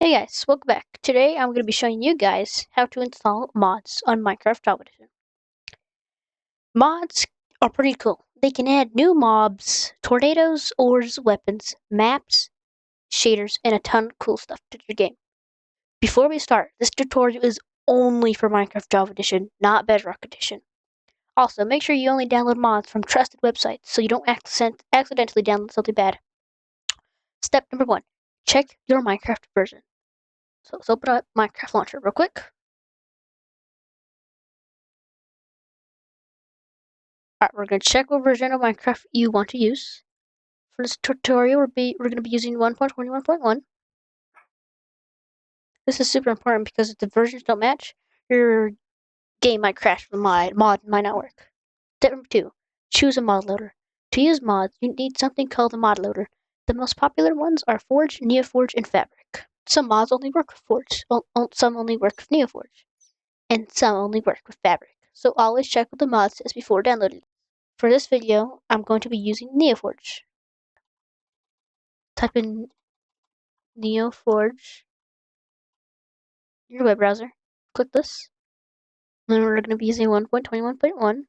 Hey guys, welcome back. Today I'm going to be showing you guys how to install mods on Minecraft Java Edition. Mods are pretty cool. They can add new mobs, tornadoes, ores, weapons, maps, shaders, and a ton of cool stuff to your game. Before we start, this tutorial is only for Minecraft Java Edition, not Bedrock Edition. Also, make sure you only download mods from trusted websites so you don't accidentally download something bad. Step number 1. Check your Minecraft version. So let's open up Minecraft Launcher real quick. Alright, we're going to check what version of Minecraft you want to use. For this tutorial, we're going to be using 1.21.1. This is super important because if the versions don't match, your game might crash. The mod might not work. Step number 2. Choose a mod loader. To use mods, you need something called a mod loader. The most popular ones are Forge, NeoForge, and Fabric. Some mods only work with Forge, some only work with NeoForge, and some only work with Fabric. So always check what the mod says before downloading. For this video, I'm going to be using NeoForge. Type in NeoForge in your web browser. Click this. And then we're going to be using 1.21.1.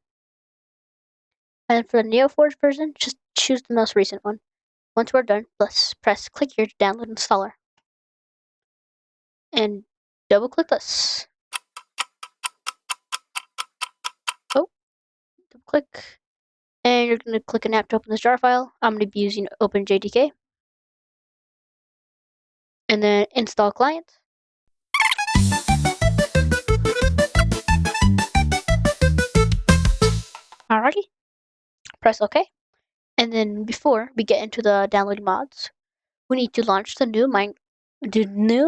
And for the NeoForge version, just choose the most recent one. Once we're done, let's press click here to download installer. And double click this. Oh, double click. And you're going to click an app to open this jar file. I'm going to be using OpenJDK. And then install client. Alrighty. Press OK. And then before we get into the downloading mods, we need to launch the new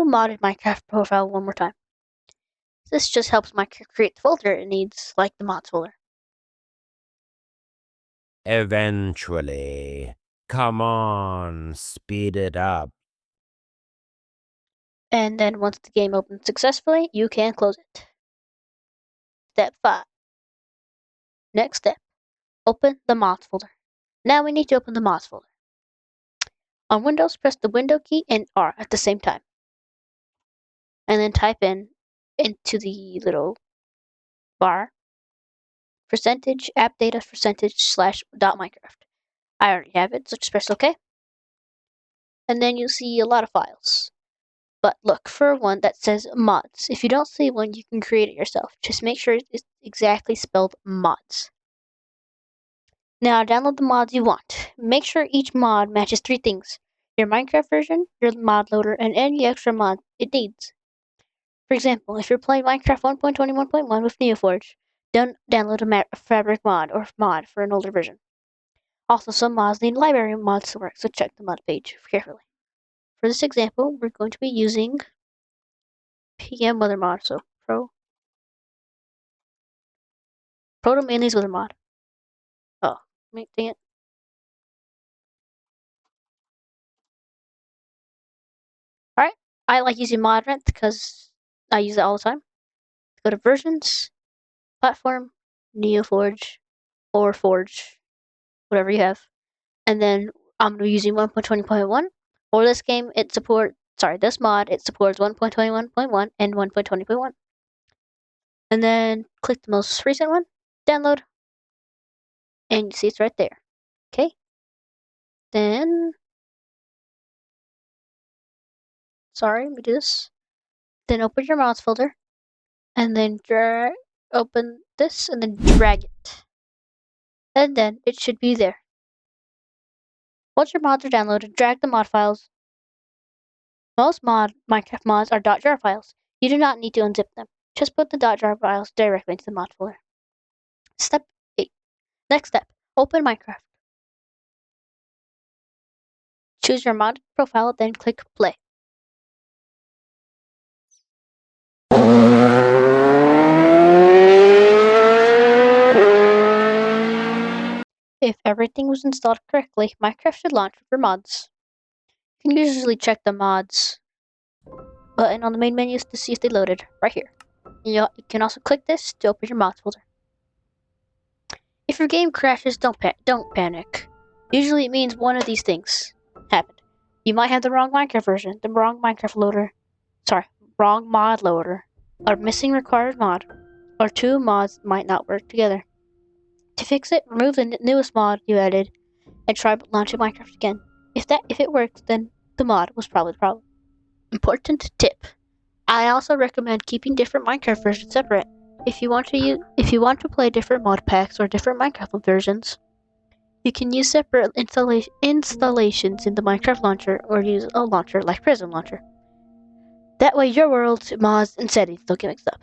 modded Minecraft profile one more time. This just helps Minecraft create the folder it needs, like the mods folder. Eventually. Come on, speed it up. And then once the game opens successfully, you can close it. Step 5. Next step. Open the mods folder. Now we need to open the mods folder. On Windows, press the Window key and R at the same time. And then type into the little bar percentage app data percentage /.minecraft. I already have it, so just press OK. And then you'll see a lot of files. But look for one that says mods. If you don't see one, you can create it yourself. Just make sure it's exactly spelled mods. Now download the mods you want. Make sure each mod matches 3 things: your Minecraft version, your mod loader, and any extra mod it needs. For example, if you're playing Minecraft 1.21.1 with NeoForge, don't download a Fabric mod or mod for an older version. Also, some mods need library mods to work, so check the mod page carefully. For this example, we're going to be using PM Weather mod, so Protomanly's Weather mod. Oh, dang it. Alright, I like using ModRent because I use it all the time. Go to versions, platform, NeoForge, or Forge, whatever you have. And then I'm going to be using 1.20.1. For this game, this mod, it supports 1.21.1 and 1.20.1. And then click the most recent one, download, and you see it's right there. Okay. Then, let me do this. Then open your mods folder, and then open this, and then drag it. And then it should be there. Once your mods are downloaded, drag the mod files. Most Minecraft mods are .jar files. You do not need to unzip them. Just put the .jar files directly into the mod folder. Step 8. Next step. Open Minecraft. Choose your mod profile, then click play. If everything was installed correctly, Minecraft should launch with your mods. You can usually check the mods button on the main menu to see if they loaded, right here. You can also click this to open your mods folder. If your game crashes, don't panic. Usually it means one of these things happened. You might have the wrong Minecraft version, the wrong Minecraft loader, wrong mod loader, or missing required mod, or two mods might not work together. To fix it, remove the newest mod you added and try launching Minecraft again. If it works, then the mod was probably the problem. Important tip: I also recommend keeping different Minecraft versions separate. If you want to play different mod packs or different Minecraft versions, you can use separate installations in the Minecraft launcher or use a launcher like Prism Launcher. That way your world's mods and settings don't get mixed up.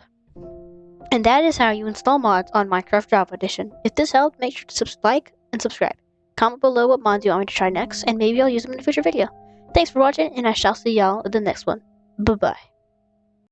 And that is how you install mods on Minecraft Java Edition. If this helped, make sure to like and subscribe. Comment below what mods you want me to try next, and maybe I'll use them in a future video. Thanks for watching, and I shall see y'all in the next one. Bye-bye.